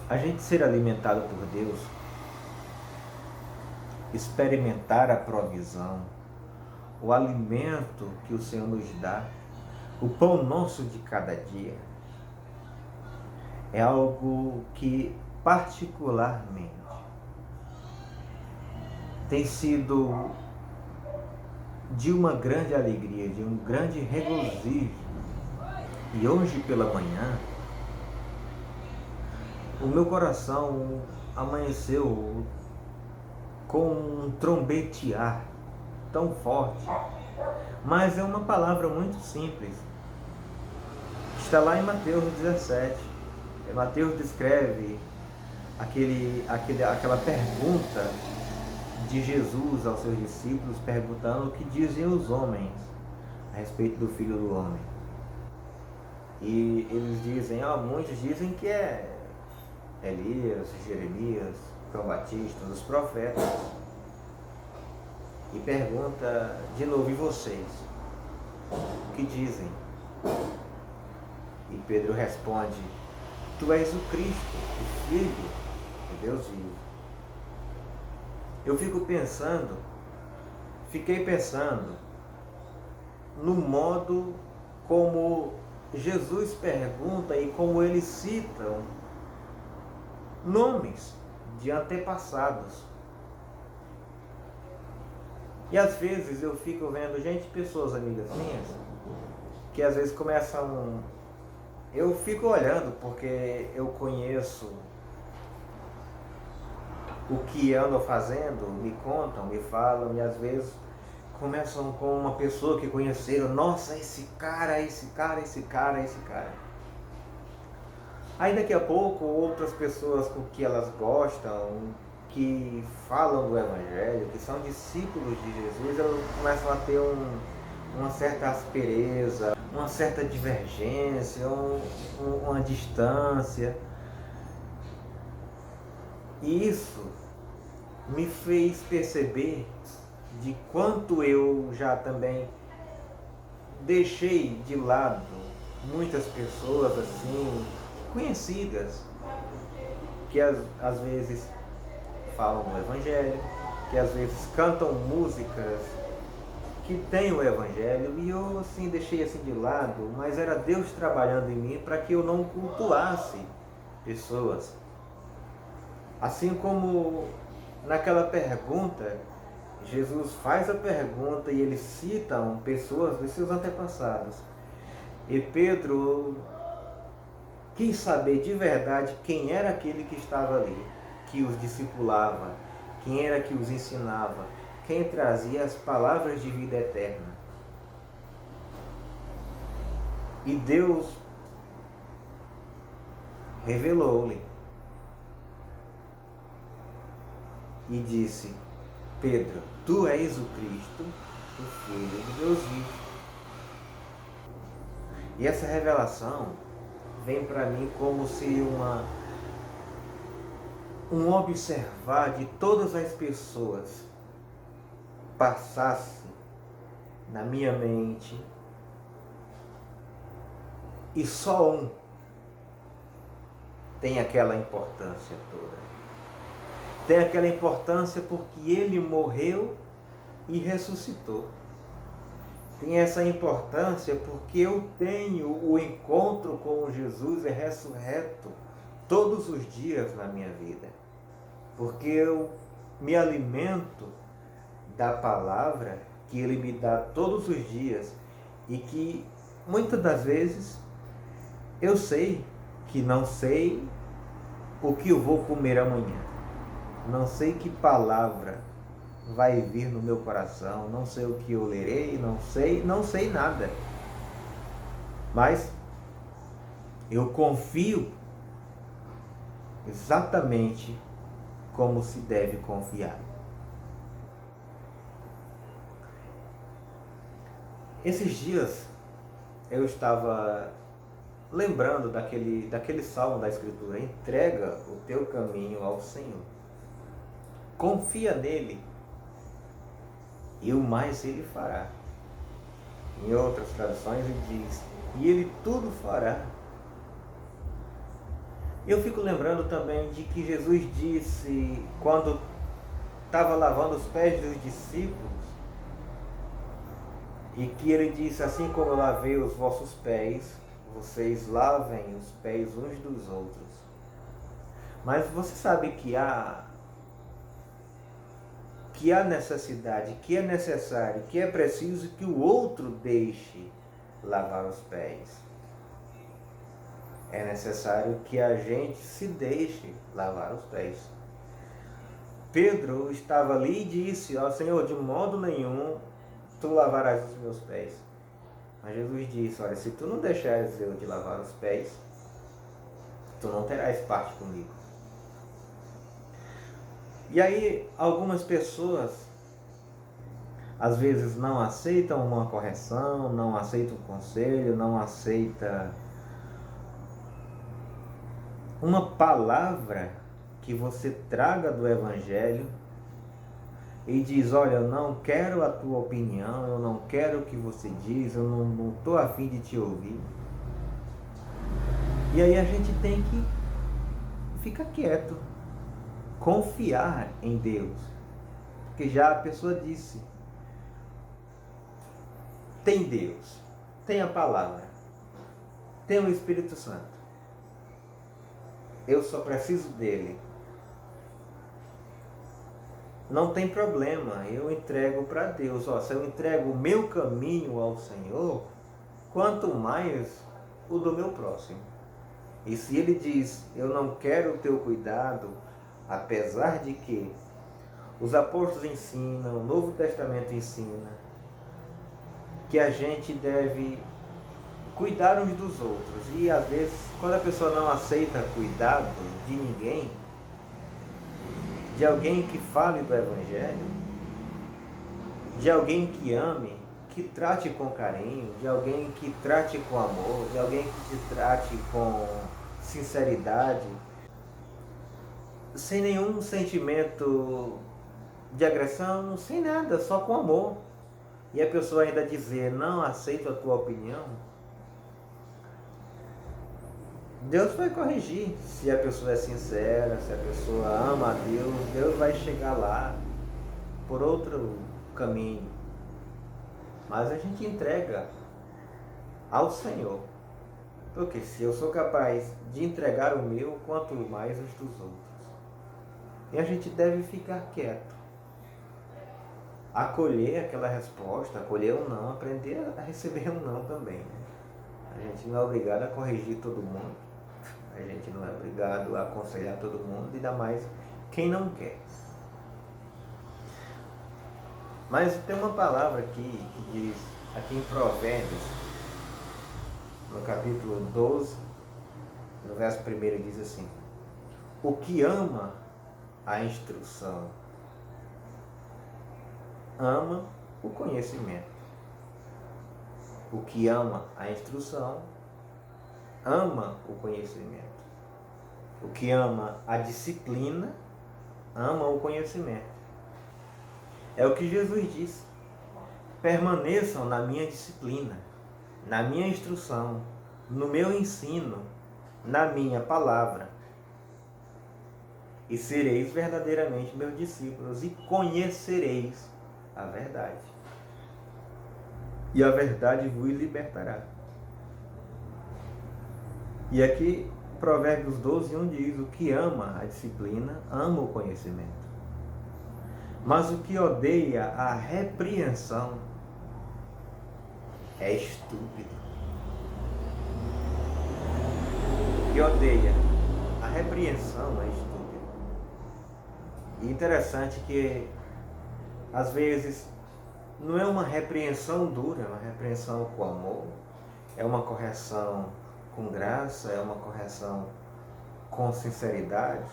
A gente ser alimentado por Deus, experimentar a provisão, o alimento que o Senhor nos dá, o pão nosso de cada dia, é algo que particularmente tem sido de uma grande alegria, de um grande regozijo. E hoje pela manhã, o meu coração amanheceu com um trombetear tão forte, mas é uma palavra muito simples. Está lá em Mateus 17. Mateus descreve aquela pergunta de Jesus aos seus discípulos, perguntando o que dizem os homens a respeito do Filho do Homem. E eles dizem, muitos dizem que é Elias, Jeremias, João Batista, os profetas. E pergunta de novo, e vocês? O que dizem? E Pedro responde, tu és o Cristo, o Filho de Deus vivo. Eu fiquei pensando no modo como Jesus pergunta e como eles citam nomes de antepassados. E às vezes eu fico vendo pessoas amigas minhas, que às vezes começam... Eu fico olhando porque eu conheço o que andam fazendo, me contam, me falam, e às vezes começam com uma pessoa que conheceram, nossa, esse cara. Aí daqui a pouco outras pessoas com que elas gostam, que falam do Evangelho, que são discípulos de Jesus, elas começam a ter uma certa aspereza, uma certa divergência, uma distância. E isso me fez perceber de quanto eu já também deixei de lado muitas pessoas assim, conhecidas, que às vezes falam do Evangelho, que às vezes cantam músicas que tem o Evangelho, e eu assim deixei assim de lado, mas era Deus trabalhando em mim para que eu não cultuasse pessoas. Assim como naquela pergunta, Jesus faz a pergunta e eles citam pessoas dos seus antepassados. E Pedro quis saber de verdade quem era aquele que estava ali, que os discipulava, quem era que os ensinava, quem trazia as palavras de vida eterna. E Deus revelou-lhe e disse, Pedro, tu és o Cristo, o Filho de Deus vivo. E essa revelação vem para mim como se um observar de todas as pessoas passasse na minha mente e só um tem aquela importância toda. Tem aquela importância porque ele morreu e ressuscitou. Tem essa importância porque eu tenho o encontro com Jesus ressurreto todos os dias na minha vida. Porque eu me alimento da palavra que ele me dá todos os dias e que muitas das vezes eu sei que não sei o que eu vou comer amanhã. Não sei que palavra vai vir no meu coração, não sei o que eu lerei, não sei nada. Mas eu confio exatamente como se deve confiar. Esses dias eu estava lembrando daquele salmo da Escritura, entrega o teu caminho ao Senhor. Confia nele e o mais ele fará. Em outras traduções ele diz, e ele tudo fará. Eu fico lembrando também de que Jesus disse, quando estava lavando os pés dos discípulos, e que ele disse, assim como eu lavei os vossos pés, vocês lavem os pés uns dos outros. Mas você sabe que há necessidade, que é necessário, que é preciso que o outro deixe lavar os pés. É necessário que a gente se deixe lavar os pés. Pedro estava ali e disse, ó Senhor, de modo nenhum tu lavarás os meus pés. Mas Jesus disse, olha, se tu não deixares eu te lavar os pés, tu não terás parte comigo. E aí algumas pessoas às vezes não aceitam uma correção, não aceitam um conselho, não aceitam uma palavra que você traga do Evangelho e diz, olha, eu não quero a tua opinião, eu não quero o que você diz, eu não estou a fim de te ouvir. E aí a gente tem que ficar quieto, confiar em Deus. Porque já a pessoa disse, tem Deus, tem a palavra, tem o Espírito Santo. Eu só preciso dele. Não tem problema, eu entrego para Deus. Se eu entrego o meu caminho ao Senhor, quanto mais o do meu próximo. E se ele diz, eu não quero o teu cuidado, apesar de que os apóstolos ensinam, o Novo Testamento ensina, que a gente deve cuidar uns dos outros. E às vezes, quando a pessoa não aceita cuidado de ninguém, de alguém que fale do Evangelho, de alguém que ame, que trate com carinho, de alguém que trate com amor, de alguém que te trate com sinceridade, sem nenhum sentimento de agressão, sem nada, só com amor. E a pessoa ainda dizer, não aceito a tua opinião, Deus vai corrigir. Se a pessoa é sincera, se a pessoa ama a Deus, Deus vai chegar lá por outro caminho. Mas a gente entrega ao Senhor. Porque se eu sou capaz de entregar o meu, quanto mais os dos outros. E a gente deve ficar quieto. Acolher aquela resposta, acolher um não, aprender a receber um não também. A gente não é obrigado a corrigir todo mundo. A gente não é obrigado a aconselhar todo mundo, ainda mais quem não quer. Mas tem uma palavra aqui que diz, aqui em Provérbios, no capítulo 12, no verso 1, diz assim, o que ama a instrução, ama o conhecimento. O que ama a instrução, ama o conhecimento. O que ama a disciplina, ama o conhecimento. É o que Jesus disse. Permaneçam na minha disciplina, na minha instrução, no meu ensino, na minha palavra. E sereis verdadeiramente meus discípulos e conhecereis a verdade. E a verdade vos libertará. E aqui, Provérbios 12:1 diz, o que ama a disciplina, ama o conhecimento. Mas o que odeia a repreensão é estúpido. O que odeia a repreensão é estúpido. E interessante que, às vezes, não é uma repreensão dura, é uma repreensão com amor, é uma correção com graça, é uma correção com sinceridade,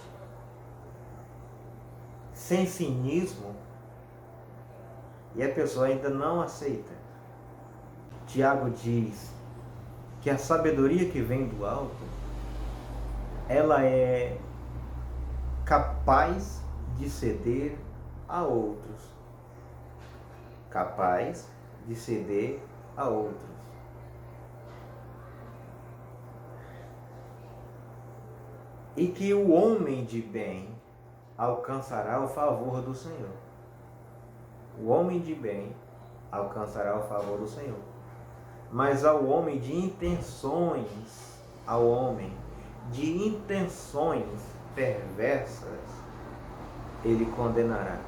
sem cinismo, e a pessoa ainda não aceita. Tiago diz que a sabedoria que vem do alto, ela é capaz de ceder a outros. Capaz de ceder a outros. e que o homem de bem alcançará o favor do Senhor. O homem de bem alcançará o favor do Senhor. Mas ao homem de intenções perversas, ele condenará.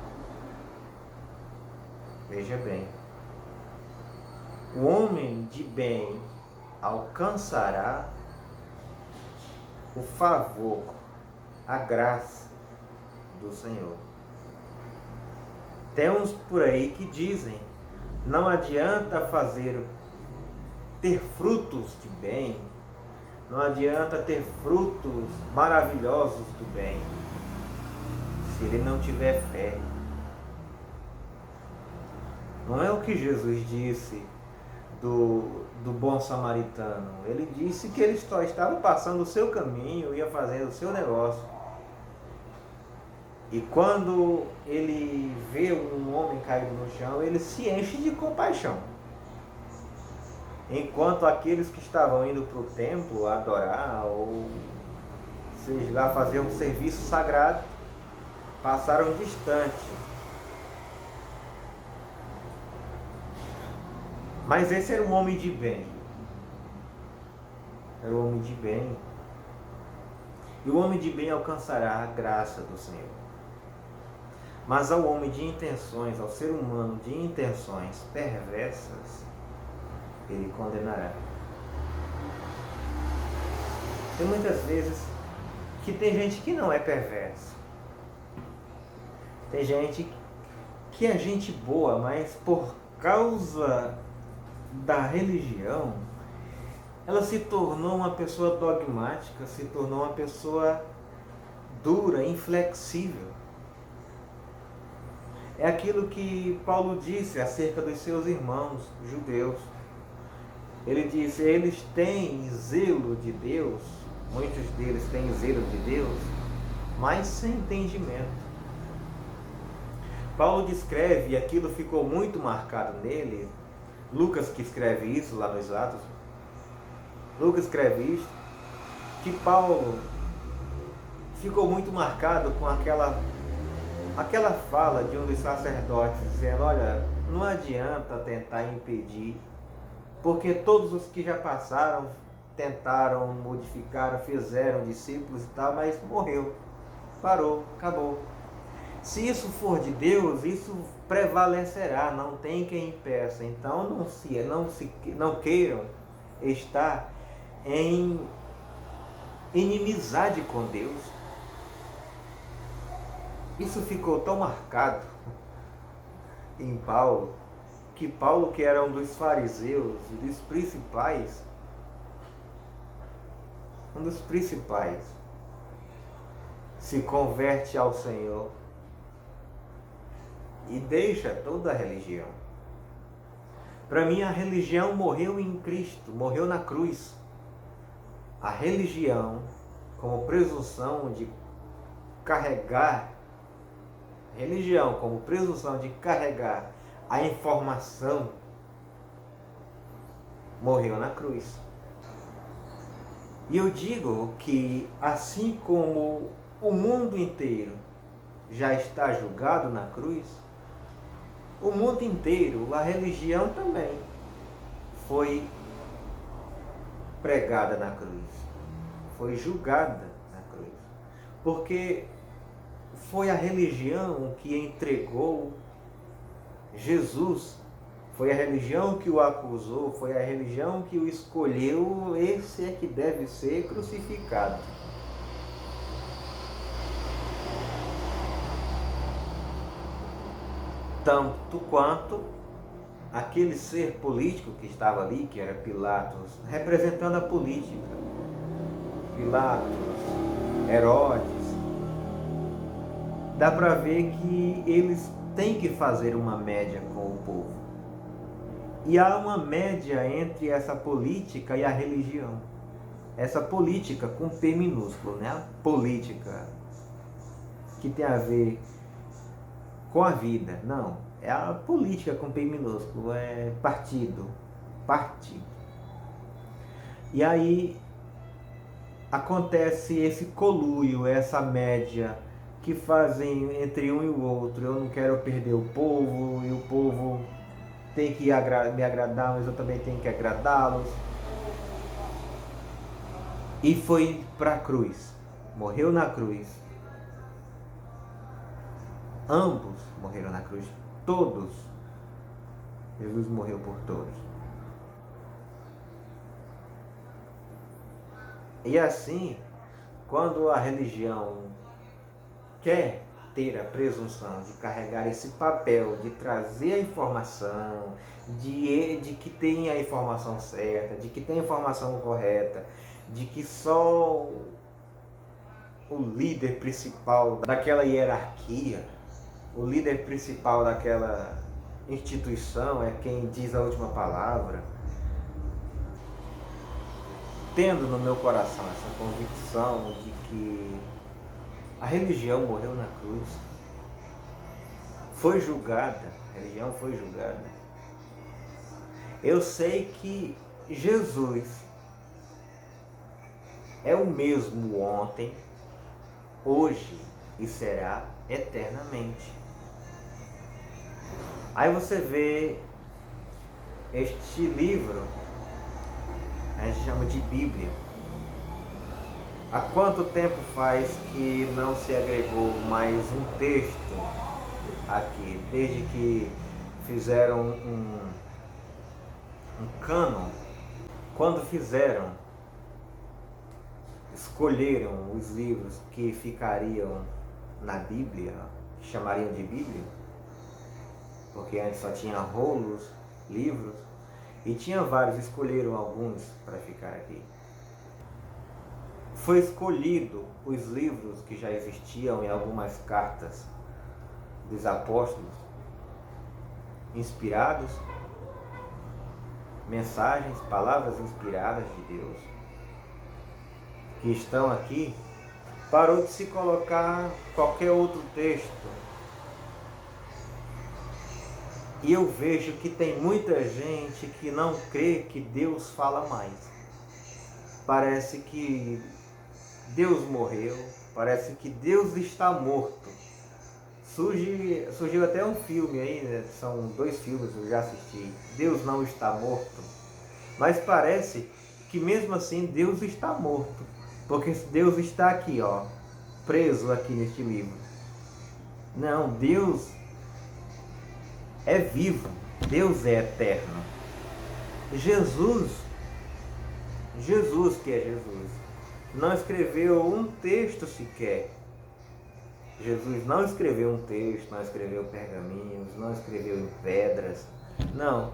Veja bem, o homem de bem alcançará o favor, a graça do Senhor. Tem uns por aí que dizem, não adianta ter frutos de bem, não adianta ter frutos maravilhosos do bem, se ele não tiver fé. Não é o que Jesus disse do bom samaritano. Ele disse que ele só estava passando o seu caminho, ia fazendo o seu negócio. E quando ele vê um homem caído no chão, ele se enche de compaixão. Enquanto aqueles que estavam indo para o templo adorar, ou seja lá fazer um serviço sagrado, passaram distante. Mas esse era um homem de bem. Era um homem de bem. E o homem de bem alcançará a graça do Senhor. Mas ao homem de intenções, ao ser humano de intenções perversas, ele condenará. Tem muitas vezes que tem gente que não é perversa. Tem gente que é gente boa, mas por causa da religião, ela se tornou uma pessoa dogmática, se tornou uma pessoa dura, inflexível. É aquilo que Paulo disse acerca dos seus irmãos judeus. Ele disse, eles têm zelo de Deus, muitos deles têm zelo de Deus, mas sem entendimento. Paulo descreve, e aquilo ficou muito marcado nele, Lucas que escreve isso lá nos Atos, Lucas escreve isso, que Paulo ficou muito marcado com aquela fala de um dos sacerdotes, dizendo, olha, não adianta tentar impedir, porque todos os que já passaram, tentaram, modificaram, fizeram discípulos e tal, mas morreu, parou, acabou. Se isso for de Deus, isso prevalecerá, não tem quem impeça. Então não queiram estar em inimizade com Deus. Isso ficou tão marcado em Paulo, que Paulo, que era um dos fariseus, dos principais, se converte ao Senhor e deixa toda a religião. Para mim, a religião morreu em Cristo, morreu na cruz. A religião, como presunção de carregar a informação, morreu na cruz. E eu digo que, assim como o mundo inteiro já está julgado na cruz, o mundo inteiro, a religião também foi pregada na cruz, foi julgada na cruz, porque foi a religião que entregou Jesus, foi a religião que o acusou, foi a religião que o escolheu, esse é que deve ser crucificado. Tanto quanto aquele ser político que estava ali, que era Pilatos, representando a política. Pilatos, Herodes. Dá para ver que eles têm que fazer uma média com o povo. E há uma média entre essa política e a religião. Essa política com P minúsculo, né? Política, que tem a ver com a vida. Não, é a política com P minúsculo, é partido. E aí, acontece esse conluio, essa média que fazem entre um e o outro. Eu não quero perder o povo e o povo tem que me agradar, mas eu também tenho que agradá-los. E foi para a cruz, morreu na cruz. Ambos morreram na cruz, todos. Jesus morreu por todos. E assim, quando a religião quer ter a presunção de carregar esse papel, de trazer a informação, de que tem a informação certa, de que tem a informação correta, de que só o líder principal daquela hierarquia, o líder principal daquela instituição é quem diz a última palavra, tendo no meu coração essa convicção de que a religião morreu na cruz, foi julgada, a religião foi julgada. Eu sei que Jesus é o mesmo ontem, hoje e será eternamente. Aí você vê este livro, a gente chama de Bíblia. Há quanto tempo faz que não se agregou mais um texto aqui, desde que fizeram um cânon? Quando fizeram, escolheram os livros que ficariam na Bíblia, que chamariam de Bíblia, porque antes só tinha rolos, livros, e tinha vários, escolheram alguns para ficar aqui. Foi escolhido os livros que já existiam em algumas cartas dos apóstolos, inspirados, mensagens, palavras inspiradas de Deus, que estão aqui. Parou de se colocar qualquer outro texto. E eu vejo que tem muita gente que não crê que Deus fala mais. Parece que Deus morreu, parece que Deus está morto. Surgiu até um filme aí, né? São 2 filmes que eu já assisti. Deus não está morto. Mas parece que mesmo assim Deus está morto. Porque Deus está aqui, ó, preso aqui neste livro. Não, Deus é vivo, Deus é eterno. Jesus que é Jesus, não escreveu um texto sequer. Jesus não escreveu um texto, não escreveu pergaminhos, não escreveu em pedras. Não.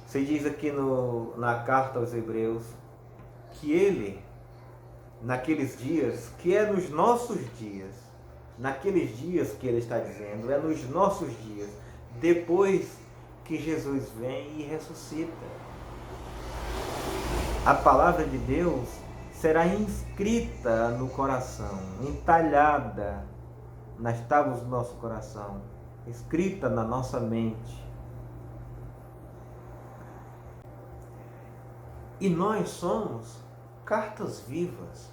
Se diz aqui na carta aos Hebreus que ele, naqueles dias, que é nos nossos dias, naqueles dias que ele está dizendo, é nos nossos dias, depois que Jesus vem e ressuscita. A palavra de Deus será inscrita no coração, entalhada nas tábuas do nosso coração, escrita na nossa mente. E nós somos cartas vivas.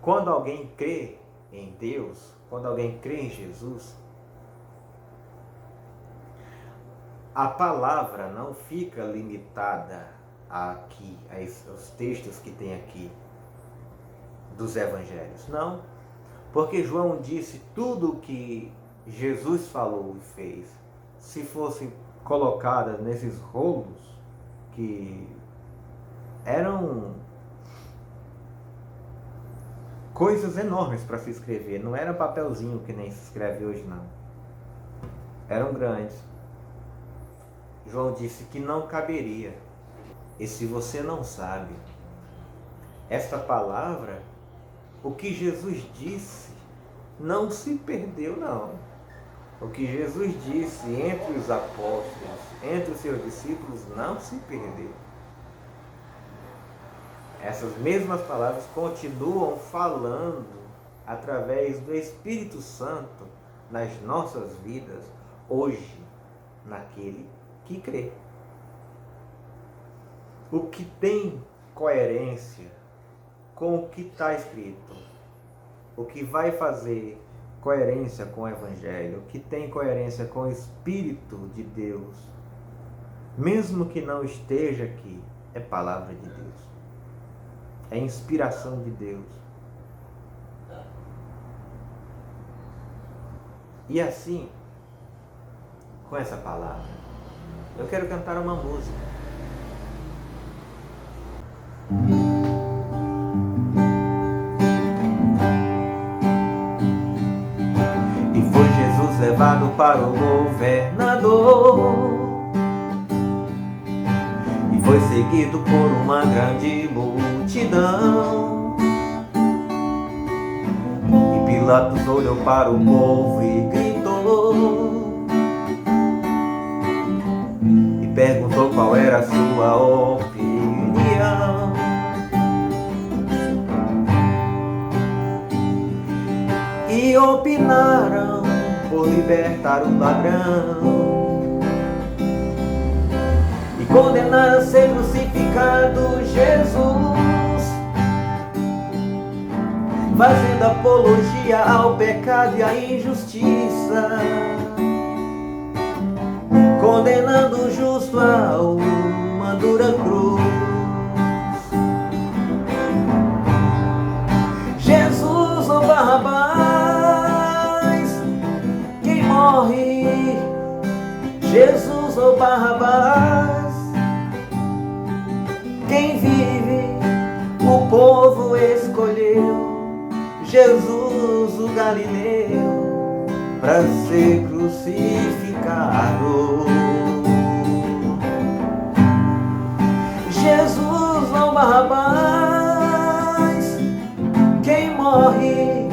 Quando alguém crê em Deus, quando alguém crê em Jesus, a palavra não fica limitada aqui, aos textos que tem aqui dos evangelhos. Não, porque João disse tudo o que Jesus falou e fez. Se fosse colocada nesses rolos, que eram coisas enormes para se escrever, não era papelzinho que nem se escreve hoje, não. Eram grandes. João disse que não caberia. E se você não sabe, esta palavra, o que Jesus disse, não se perdeu, não. O que Jesus disse entre os apóstolos, entre os seus discípulos, não se perdeu. Essas mesmas palavras continuam falando através do Espírito Santo nas nossas vidas, hoje, naquele que crê. O que tem coerência, com o que está escrito, o que vai fazer coerência com o Evangelho, o que tem coerência com o Espírito de Deus, mesmo que não esteja aqui, é palavra de Deus, é inspiração de Deus. E assim, com essa palavra, eu quero cantar uma música. E foi Jesus levado para o governador, e foi seguido por uma grande multidão. E Pilatos olhou para o povo e gritou, e perguntou qual era a sua opinião. E opinaram por libertar o ladrão e condenar a ser crucificado Jesus, fazendo apologia ao pecado e à injustiça, condenando o justo a uma dura cruz. Jesus ou Barrabás, quem morre? Jesus ou Barrabás, quem vive? O povo escolheu Jesus o Galileu para ser crucificado. Jesus ou Barrabás, quem morre?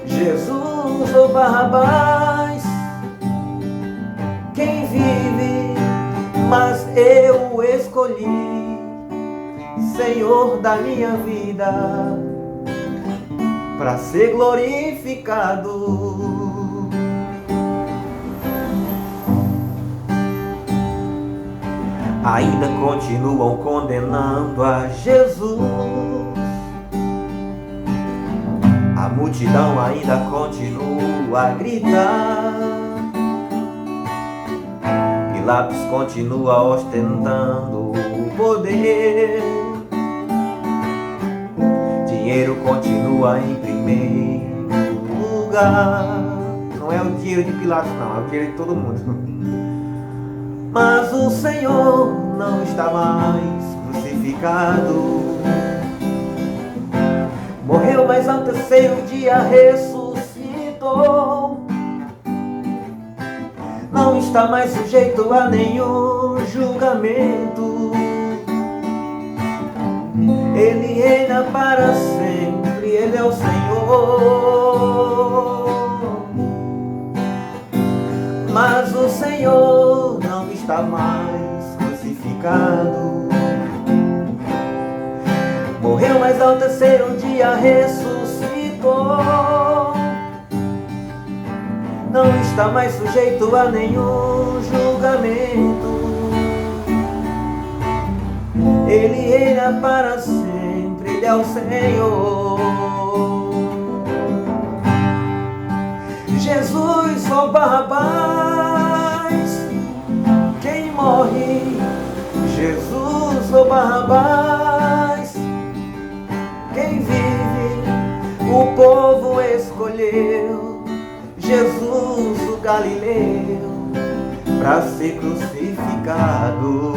Jesus ou Barrabás, quem vive? Mas eu escolhi, Senhor da minha vida, para ser glorificado. Ainda continuam condenando a Jesus, a multidão ainda continua a gritar, Pilatos continua ostentando o poder, dinheiro continua em primeiro lugar. Não é o dinheiro de Pilatos não, é o dinheiro de todo mundo. Mas o Senhor não está mais crucificado, morreu, mas ao terceiro dia ressuscitou. Não está mais sujeito a nenhum julgamento, Ele reina para sempre, Ele é o Senhor. Mas o Senhor não está mais crucificado, morreu, mas ao terceiro dia ressuscitou. Não está mais sujeito a nenhum julgamento, Ele reina para sempre, Ele é o Senhor. Jesus ou Barrabás, quem morre? Jesus ou Barrabás, quem vive? O povo escolheu Jesus o Galileu para ser crucificado.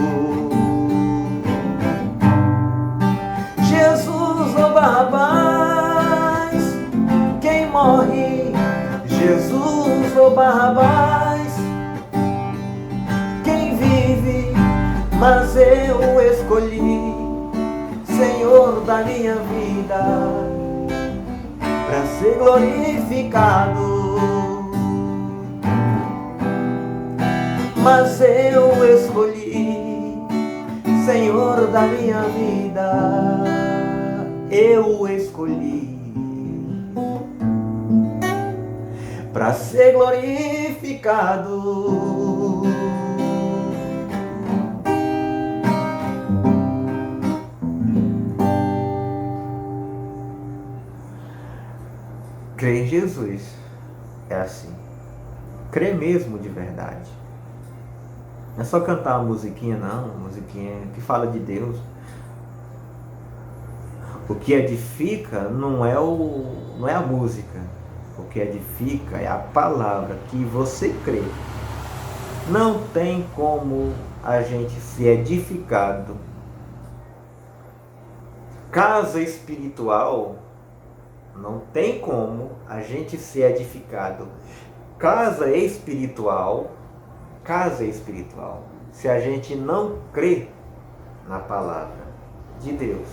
Jesus ou Barrabás, quem morre? Jesus ou Barrabás, quem vive? Mas eu escolhi, Senhor da minha vida, para ser glorificado. Mas eu escolhi, Senhor da minha vida, eu escolhi para ser glorificado. Crer em Jesus é assim. Crer mesmo de verdade. Não é só cantar uma musiquinha, não. Uma musiquinha que fala de Deus. O que edifica não é a música. O que edifica é a palavra que você crê. Não tem como a gente ser edificado. Casa espiritual, não tem como a gente ser edificado. Casa espiritual, se a gente não crê na palavra de Deus.